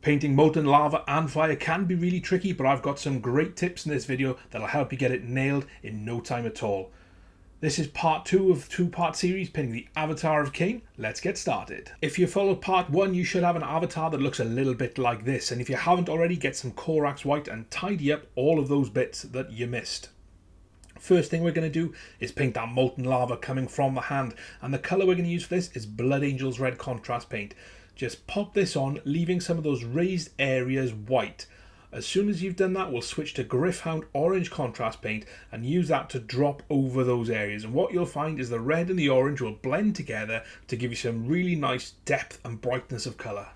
Painting molten lava and fire can be really tricky, but I've got some great tips in this video that'll help you get it nailed in no time at all. This is part 2 of a 2-part series painting the Avatar of Khaine. Let's get started. If you followed part 1, you should have an avatar that looks a little bit like this, and if you haven't already, get some Corax White and tidy up all of those bits that you missed. First thing we're going to do is paint that molten lava coming from the hand, and the colour we're going to use for this is Blood Angel's Red contrast paint. Just pop this on, leaving some of those raised areas white. As soon as you've done that, we'll switch to Gryph Hound orange contrast paint and use that to drop over those areas. And what you'll find is the red and the orange will blend together to give you some really nice depth and brightness of colour.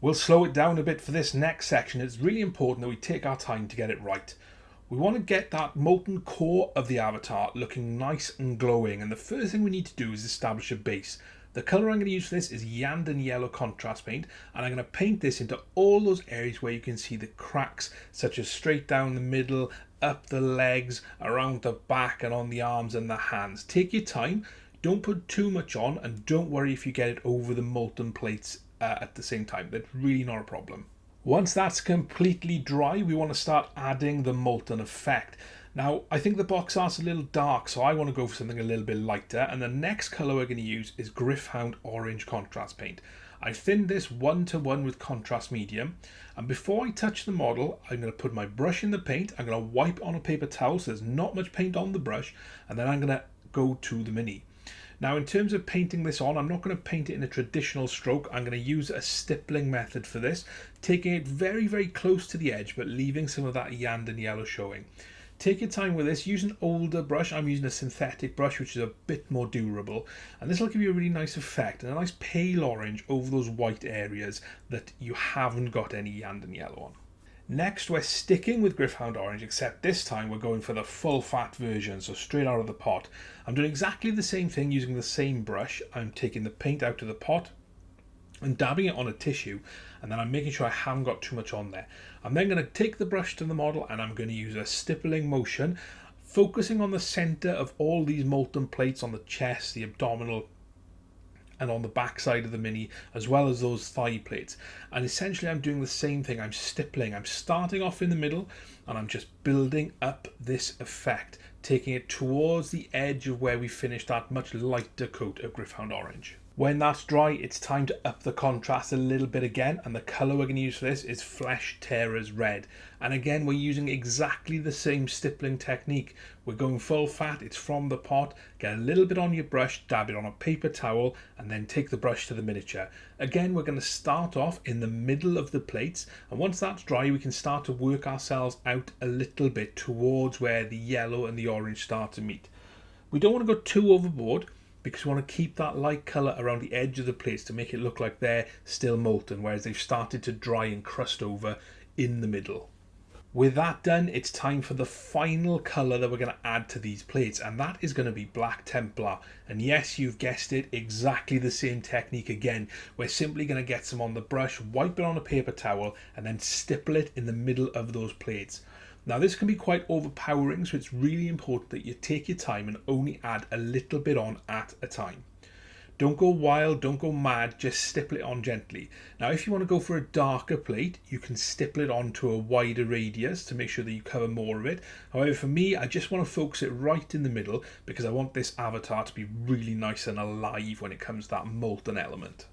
We'll slow it down a bit for this next section. It's really important that we take our time to get it right. We want to get that molten core of the avatar looking nice and glowing, and the first thing we need to do is establish a base. The colour I'm going to use for this is Dorn Yellow contrast paint, and I'm going to paint this into all those areas where you can see the cracks, such as straight down the middle, up the legs, around the back and on the arms and the hands. Take your time, don't put too much on, and don't worry if you get it over the molten plates at the same time. That's really not a problem. Once that's completely dry, we want to start adding the molten effect. Now, I think the box art's a little dark, so I want to go for something a little bit lighter, and the next colour we're going to use is Gryph Hound Orange Contrast Paint. I've thinned this 1:1 with Contrast Medium, and before I touch the model, I'm going to put my brush in the paint, I'm going to wipe on a paper towel so there's not much paint on the brush, and then I'm going to go to the mini. Now, in terms of painting this on, I'm not going to paint it in a traditional stroke. I'm going to use a stippling method for this, taking it very, very close to the edge, but leaving some of that Dorn Yellow showing. Take your time with this. Use an older brush. I'm using a synthetic brush, which is a bit more durable. And this will give you a really nice effect and a nice pale orange over those white areas that you haven't got any Dorn Yellow on. Next, we're sticking with Gryph Hound Orange, except this time we're going for the full fat version, so straight out of the pot. I'm doing exactly the same thing using the same brush. I'm taking the paint out of the pot and dabbing it on a tissue, and then I'm making sure I haven't got too much on there. I'm then going to take the brush to the model and I'm going to use a stippling motion, focusing on the center of all these molten plates on the chest, the abdominal, and on the back side of the mini, as well as those thigh plates. And essentially I'm doing the same thing. I'm stippling. I'm starting off in the middle and I'm just building up this effect, taking it towards the edge of where we finished that much lighter coat of Gryph Hound Orange. When that's dry, it's time to up the contrast a little bit again, and the colour we're going to use for this is Flesh Tearers Red. And again, we're using exactly the same stippling technique. We're going full fat, it's from the pot. Get a little bit on your brush, dab it on a paper towel, and then take the brush to the miniature. Again, we're going to start off in the middle of the plates, and once that's dry, we can start to work ourselves out a little bit towards where the yellow and the orange start to meet. We don't want to go too overboard, because we want to keep that light colour around the edge of the plates to make it look like they're still molten, whereas they've started to dry and crust over in the middle. With that done, it's time for the final colour that we're going to add to these plates, and that is going to be Black Templar. And yes, you've guessed it, exactly the same technique again. We're simply going to get some on the brush, wipe it on a paper towel, and then stipple it in the middle of those plates. Now, this can be quite overpowering, so it's really important that you take your time and only add a little bit on at a time. Don't go wild, don't go mad, just stipple it on gently. Now, if you want to go for a darker plate, you can stipple it on to a wider radius to make sure that you cover more of it. However, for me, I just want to focus it right in the middle because I want this avatar to be really nice and alive when it comes to that molten element.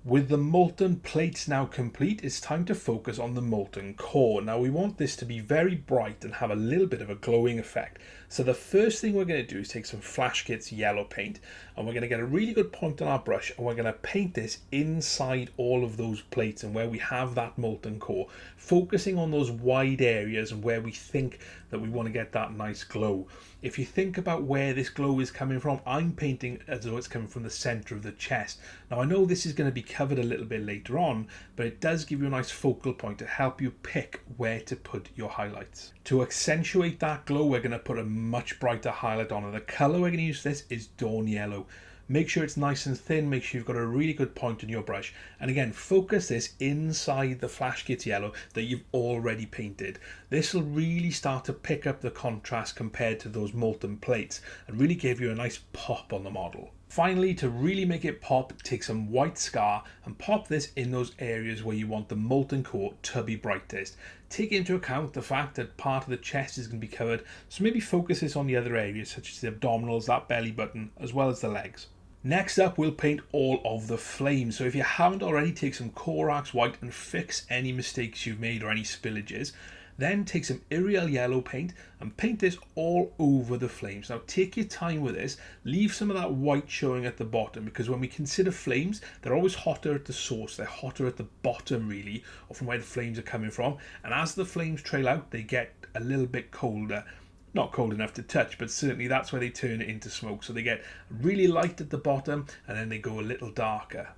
With the molten plates now complete, it's time to focus on the molten core. Now, we want this to be very bright and have a little bit of a glowing effect. So the first thing we're going to do is take some Flash Gitz yellow paint, and we're going to get a really good point on our brush, and we're going to paint this inside all of those plates and where we have that molten core, focusing on those wide areas and where we think that we want to get that nice glow. If you think about where this glow is coming from, I'm painting as though it's coming from the center of the chest. Now, I know this is going to be covered a little bit later on, but it does give you a nice focal point to help you pick where to put your highlights. To accentuate that glow, we're going to put a much brighter highlight on, and the color we're going to use for this is Dorn Yellow. Make sure it's nice and thin, make sure you've got a really good point on your brush, and again, focus this inside the Flash Gitz yellow that you've already painted. This will really start to pick up the contrast compared to those molten plates and really give you a nice pop on the model. Finally, to really make it pop, take some white scar and pop this in those areas where you want the molten coat to be brightest. Take into account the fact that part of the chest is going to be covered, so maybe focus this on the other areas such as the abdominals, that belly button, as well as the legs. Next up, we'll paint all of the flames. So if you haven't already, take some Corax White and fix any mistakes you've made or any spillages. Then take some Iriel Yellow paint and paint this all over the flames. Now take your time with this, leave some of that white showing at the bottom, because when we consider flames, they're always hotter at the source, they're hotter at the bottom really, or from where the flames are coming from. And as the flames trail out, they get a little bit colder. Not cold enough to touch, but certainly that's where they turn it into smoke. So they get really light at the bottom and then they go a little darker.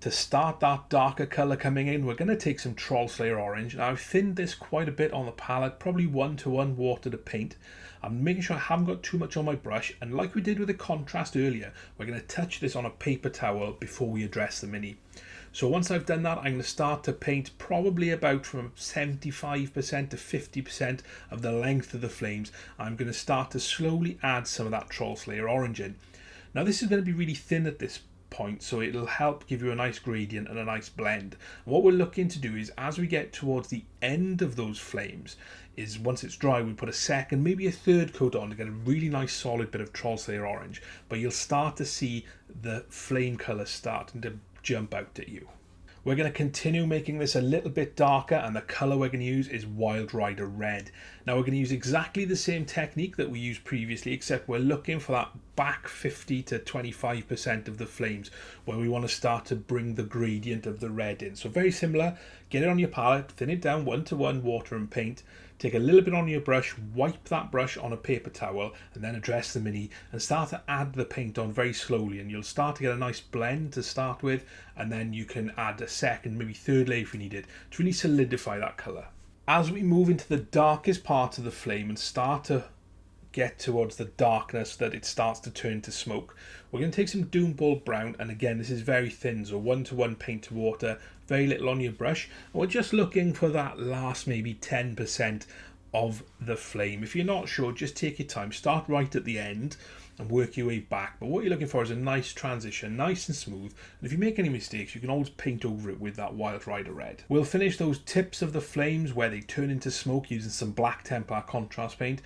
To start that darker colour coming in, we're going to take some Trollslayer Orange. Now I've thinned this quite a bit on the palette, probably 1-to-1 water to paint. I'm making sure I haven't got too much on my brush, and like we did with the contrast earlier, we're going to touch this on a paper towel before we address the mini. So once I've done that, I'm going to start to paint probably about from 75% to 50% of the length of the flames. I'm going to start to slowly add some of that Trollslayer Orange in. Now this is going to be really thin at this point, so it'll help give you a nice gradient and a nice blend. And what we're looking to do is, as we get towards the end of those flames, is once it's dry, we put a second, maybe a third coat on to get a really nice solid bit of Trollslayer Orange. But you'll start to see the flame colour starting to jump out at you. We're going to continue making this a little bit darker, and the colour we're going to use is Wild Rider Red. Now we're going to use exactly the same technique that we used previously, except we're looking for that back 50 to 25% of the flames where we want to start to bring the gradient of the red in. So very similar, get it on your palette, thin it down 1-to-1 water and paint, take a little bit on your brush, wipe that brush on a paper towel and then address the mini and start to add the paint on very slowly, and you'll start to get a nice blend to start with, and then you can add a second, maybe third layer if you need it, to really solidify that colour. As we move into the darkest part of the flame and start to get towards the darkness that it starts to turn to smoke, we're going to take some Doombull Brown, and again this is very thin, so 1-to-1 paint to water, very little on your brush, and we're just looking for that last maybe 10% of the flame. If you're not sure, just take your time, start right at the end and work your way back, but what you're looking for is a nice transition, nice and smooth, and if you make any mistakes you can always paint over it with that Wild Rider Red. We'll finish those tips of the flames where they turn into smoke using some Black Templar contrast paint.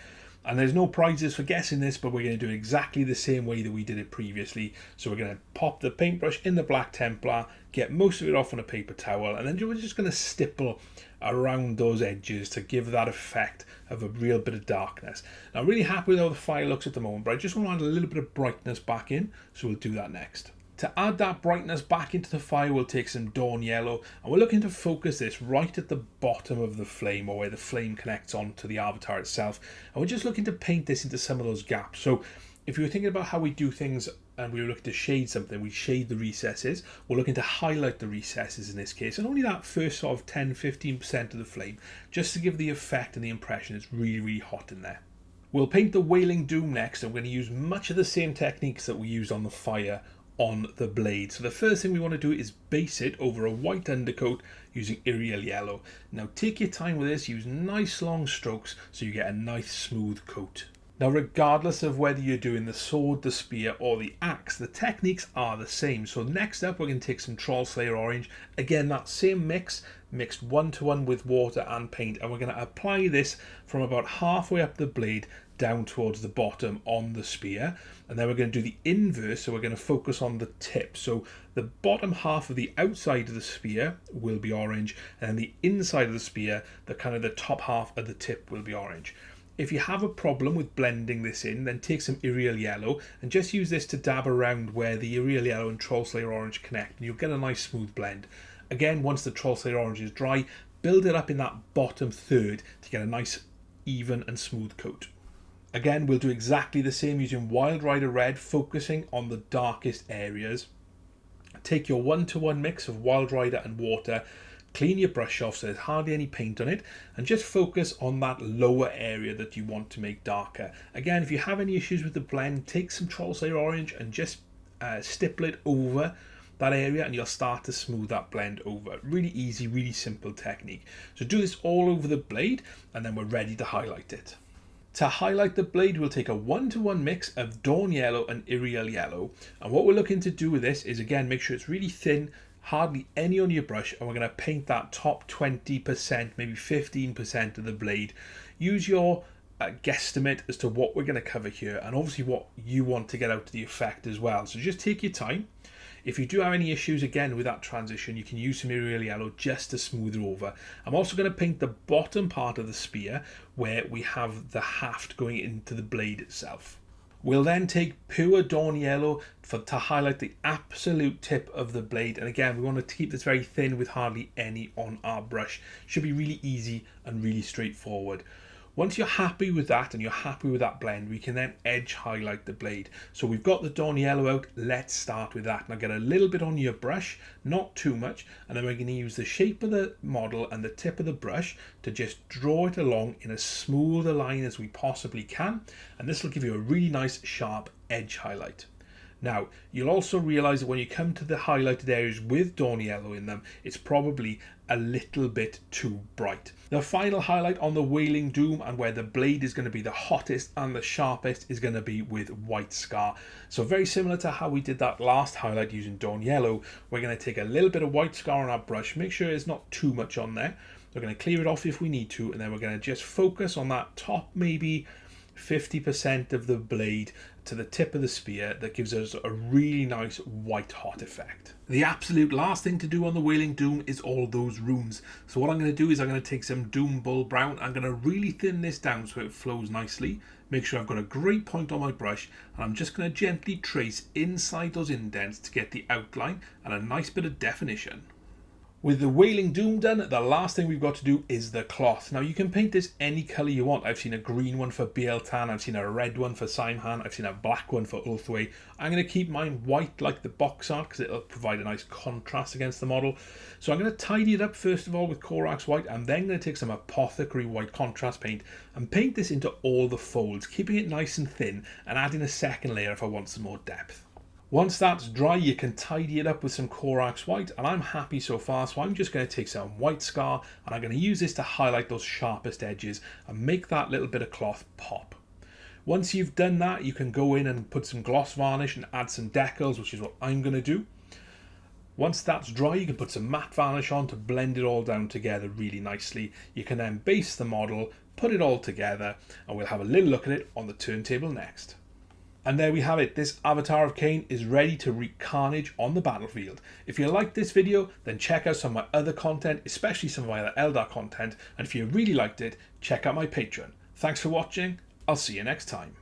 And there's no prizes for guessing this, but we're going to do it exactly the same way that we did it previously. So we're going to pop the paintbrush in the Black Templar, get most of it off on a paper towel, and then we're just going to stipple around those edges to give that effect of a real bit of darkness. Now I'm really happy with how the fire looks at the moment, but I just want to add a little bit of brightness back in, so we'll do that next. To add that brightness back into the fire, we'll take some Dorn Yellow, and we're looking to focus this right at the bottom of the flame, or where the flame connects on to the avatar itself, and we're just looking to paint this into some of those gaps. So if you were thinking about how we do things and we were looking to shade something, we shade the recesses. We're looking to highlight the recesses in this case, and only that first sort of 10-15% of the flame, just to give the effect and the impression it's really, really hot in there. We'll paint the Wailing Doom next, and we're going to use much of the same techniques that we used on the fire on the blade. So the first thing we want to do is base it over a white undercoat using Iriel Yellow. Now take your time with this, use nice long strokes so you get a nice smooth coat. Now regardless of whether you're doing the sword, the spear or the axe, the techniques are the same. So next up we're going to take some Trollslayer Orange, again that same mix, mixed 1-to-1 with water and paint, and we're going to apply this from about halfway up the blade down towards the bottom on the spear, and then we're going to do the inverse, so we're going to focus on the tip. So the bottom half of the outside of the spear will be orange, and then the inside of the spear, the kind of the top half of the tip will be orange. If you have a problem with blending this in, then take some Iriel Yellow and just use this to dab around where the Iriel Yellow and Trollslayer Orange connect, and you'll get a nice smooth blend. Again, once the Trollslayer Orange is dry, build it up in that bottom third to get a nice even and smooth coat. Again, we'll do exactly the same using Wild Rider Red, focusing on the darkest areas. Take your 1-to-1 mix of Wild Rider and water, clean your brush off so there's hardly any paint on it, and just focus on that lower area that you want to make darker. Again, if you have any issues with the blend, take some Trollslayer Orange and just stipple it over that area and you'll start to smooth that blend over. Really easy, really simple technique. So do this all over the blade and then we're ready to highlight it. To highlight the blade, we'll take a 1-to-1 mix of Dorn Yellow and Iriel Yellow. And what we're looking to do with this is, again, make sure it's really thin, hardly any on your brush, and we're going to paint that top 20%, maybe 15% of the blade. Use your guesstimate as to what we're going to cover here, and obviously what you want to get out of the effect as well. So just take your time. If you do have any issues, again, with that transition, you can use some Iriel Yellow just to smooth it over. I'm also going to paint the bottom part of the spear where we have the haft going into the blade itself. We'll then take pure Dorn Yellow to highlight the absolute tip of the blade. And again, we want to keep this very thin with hardly any on our brush. Should be really easy and really straightforward. Once you're happy with that and you're happy with that blend, we can then edge highlight the blade. So we've got the Dorn Yellow out, let's start with that. Now get a little bit on your brush, not too much, and then we're going to use the shape of the model and the tip of the brush to just draw it along in as smooth a line as we possibly can, and this will give you a really nice sharp edge highlight. Now, you'll also realise that when you come to the highlighted areas with Dorn Yellow in them, it's probably a little bit too bright. The final highlight on the Wailing Doom, and where the blade is going to be the hottest and the sharpest, is going to be with White Scar. So very similar to how we did that last highlight using Dorn Yellow, we're going to take a little bit of White Scar on our brush, make sure there's not too much on there. We're going to clear it off if we need to, and then we're going to just focus on that top maybe 50% of the blade to the tip of the spear that gives us a really nice white hot effect. The absolute last thing to do on the Wailing Doom is all those runes. So what I'm going to do is I'm going to take some Doombull Brown. I'm going to really thin this down so it flows nicely. Make sure I've got a great point on my brush, and I'm just going to gently trace inside those indents to get the outline and a nice bit of definition. With the Wailing Doom done, the last thing we've got to do is the cloth. Now you can paint this any colour you want. I've seen a green one for Bieltan, I've seen a red one for Simhan, I've seen a black one for Ulthwé. I'm going to keep mine white like the box art because it'll provide a nice contrast against the model. So I'm going to tidy it up first of all with Corax White. I'm then going to take some Apothecary White contrast paint and paint this into all the folds, keeping it nice and thin and adding a second layer if I want some more depth. Once that's dry, you can tidy it up with some Corax White, and I'm happy so far, so I'm just going to take some White Scar and I'm going to use this to highlight those sharpest edges and make that little bit of cloth pop. Once you've done that, you can go in and put some gloss varnish and add some decals, which is what I'm going to do. Once that's dry, you can put some matte varnish on to blend it all down together really nicely. You can then base the model, put it all together, and we'll have a little look at it on the turntable next. And there we have it. This Avatar of Khaine is ready to wreak carnage on the battlefield. If you liked this video, then check out some of my other content, especially some of my other Eldar content. And if you really liked it, check out my Patreon. Thanks for watching. I'll see you next time.